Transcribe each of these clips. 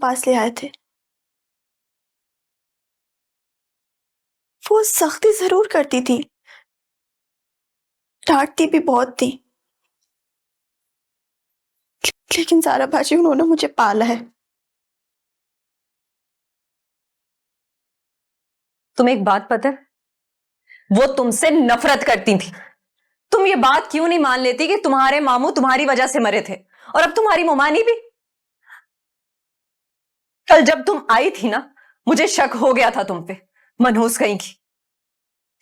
پاس لے آئے تھے۔ وہ سختی ضرور کرتی تھی، ڈانٹتی بھی بہت تھی، لیکن زارا باجی انہوں نے مجھے پالا ہے۔ تمہیں ایک بات پتہ ہے، وہ تم سے نفرت کرتی تھی۔ تم یہ بات کیوں نہیں مان لیتی کہ تمہارے ماموں تمہاری وجہ سے مرے تھے، اور اب تمہاری ممانی بھی؟ کل جب تم آئی تھی نا، مجھے شک ہو گیا تھا تم پہ، منحوس کہیں کی۔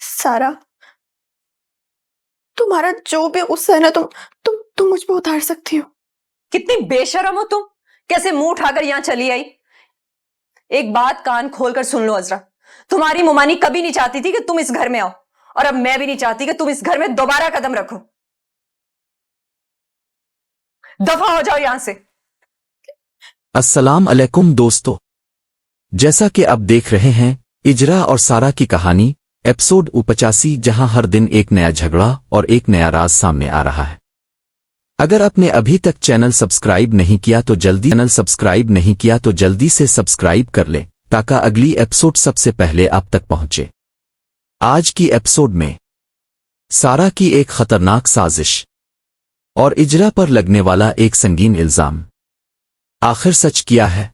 سارا، تمہارا جو بھی غصہ ہے نا تم مجھ پہ اتار سکتی ہو۔ کتنی بے شرم ہو تم، کیسے منہ اٹھا کر یہاں چلی آئی؟ ایک بات کان کھول کر سن لو عذرا، تمہاری ممانی کبھی نہیں چاہتی تھی کہ تم اس گھر میں آؤ، اور اب میں بھی نہیں چاہتی کہ تم اس گھر میں دوبارہ قدم رکھو۔ دفع ہو جاؤ یہاں سے۔ السلام علیکم دوستو، جیسا کہ اب دیکھ رہے ہیں اجرا اور سارا کی کہانی ایپیسوڈ 85، جہاں ہر دن ایک نیا جھگڑا اور ایک نیا راز سامنے آ رہا ہے۔ اگر آپ نے ابھی تک چینل سبسکرائب نہیں کیا تو جلدی سے سبسکرائب کر لیں تاکہ اگلی ایپیسوڈ سب سے پہلے آپ تک پہنچے۔ آج کی ایپیسوڈ میں سارا کی ایک خطرناک سازش اور اجرا پر لگنے والا ایک سنگین الزام، آخر سچ کیا ہے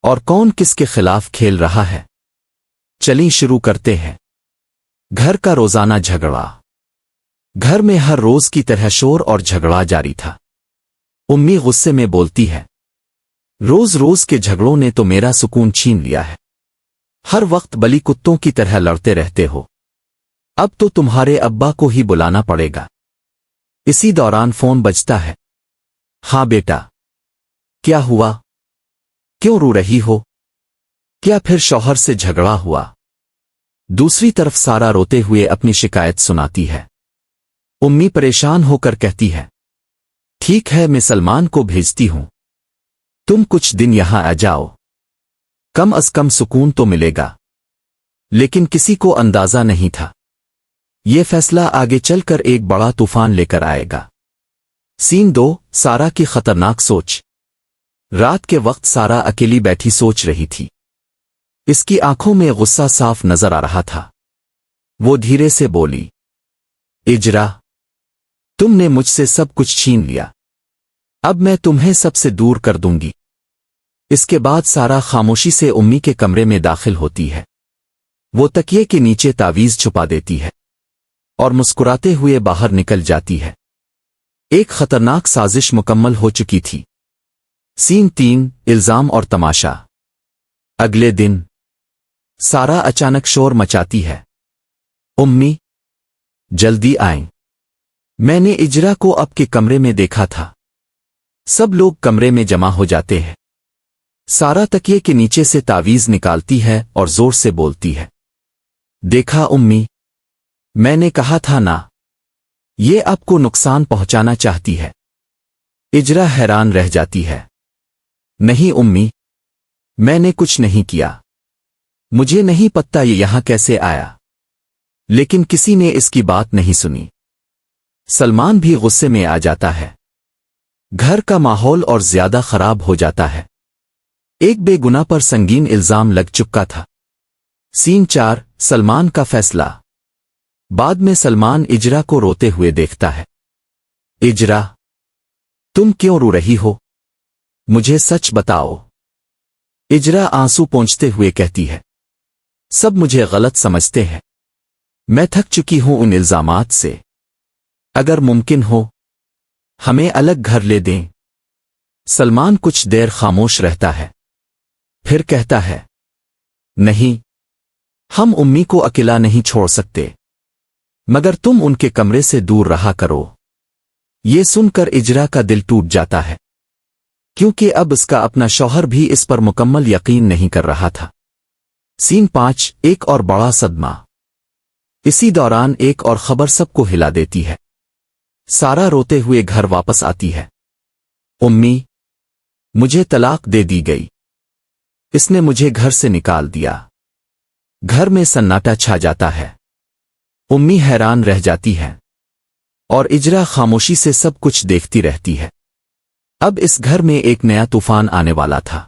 اور کون کس کے خلاف کھیل رہا ہے؟ چلیں شروع کرتے ہیں۔ گھر کا روزانہ جھگڑا۔ گھر میں ہر روز کی طرح شور اور جھگڑا جاری تھا۔ امی غصے میں بولتی ہے، روز روز کے جھگڑوں نے تو میرا سکون چھین لیا ہے، ہر وقت بلی کتوں کی طرح لڑتے رہتے ہو، اب تو تمہارے ابا کو ہی بلانا پڑے گا۔ اسی دوران فون بجتا ہے۔ ہاں بیٹا، کیا ہوا؟ کیوں رو رہی ہو؟ کیا پھر شوہر سے جھگڑا ہوا؟ دوسری طرف سارا روتے ہوئے اپنی شکایت سناتی ہے۔ امی پریشان ہو کر کہتی ہے، ٹھیک ہے، میں سلمان کو بھیجتی ہوں، تم کچھ دن یہاں آ جاؤ، کم از کم سکون تو ملے گا۔ لیکن کسی کو اندازہ نہیں تھا یہ فیصلہ آگے چل کر ایک بڑا طوفان لے کر آئے گا۔ سین 2، سارا کی خطرناک سوچ۔ رات کے وقت سارا اکیلی بیٹھی سوچ رہی تھی۔ اس کی آنکھوں میں غصہ صاف نظر آ رہا تھا۔ وہ دھیرے سے بولی، اجرا، تم نے مجھ سے سب کچھ چھین لیا، اب میں تمہیں سب سے دور کر دوں گی۔ اس کے بعد سارا خاموشی سے امی کے کمرے میں داخل ہوتی ہے۔ وہ تکیے کے نیچے تعویذ چھپا دیتی ہے اور مسکراتے ہوئے باہر نکل جاتی ہے۔ ایک خطرناک سازش مکمل ہو چکی تھی۔ سین 3، الزام اور تماشا۔ اگلے دن سارا اچانک شور مچاتی ہے، امی، جلدی آئیں، میں نے اجرا کو آپ کے کمرے میں دیکھا تھا۔ سب لوگ کمرے میں جمع ہو جاتے ہیں۔ سارا تکیے کے نیچے سے تعویذ نکالتی ہے اور زور سے بولتی ہے، دیکھا امی، میں نے کہا تھا نا، یہ آپ کو نقصان پہنچانا چاہتی ہے۔ اجرا حیران رہ جاتی ہے، نہیں امی، میں نے کچھ نہیں کیا، مجھے نہیں پتہ یہ یہاں کیسے آیا۔ لیکن کسی نے اس کی بات نہیں سنی۔ سلمان بھی غصے میں آ جاتا ہے۔ گھر کا ماحول اور زیادہ خراب ہو جاتا ہے۔ ایک بے گناہ پر سنگین الزام لگ چکا تھا۔ سین 4، سلمان کا فیصلہ۔ بعد میں سلمان اجرا کو روتے ہوئے دیکھتا ہے۔ اجرا، تم کیوں رو رہی ہو؟ مجھے سچ بتاؤ۔ اجرا آنسو پونچھتے ہوئے کہتی ہے، سب مجھے غلط سمجھتے ہیں، میں تھک چکی ہوں ان الزامات سے، اگر ممکن ہو ہمیں الگ گھر لے دیں۔ سلمان کچھ دیر خاموش رہتا ہے، پھر کہتا ہے، نہیں، ہم امی کو اکیلا نہیں چھوڑ سکتے، مگر تم ان کے کمرے سے دور رہا کرو۔ یہ سن کر اجرا کا دل ٹوٹ جاتا ہے، کیونکہ اب اس کا اپنا شوہر بھی اس پر مکمل یقین نہیں کر رہا تھا۔ سین 5، ایک اور بڑا صدمہ۔ اسی دوران ایک اور خبر سب کو ہلا دیتی ہے۔ سارا روتے ہوئے گھر واپس آتی ہے۔ امی، مجھے طلاق دے دی گئی، اس نے مجھے گھر سے نکال دیا۔ گھر میں سناٹا چھا جاتا ہے۔ امی حیران رہ جاتی ہے اور اجرا خاموشی سے سب کچھ دیکھتی رہتی ہے۔ اب اس گھر میں ایک نیا طوفان آنے والا تھا۔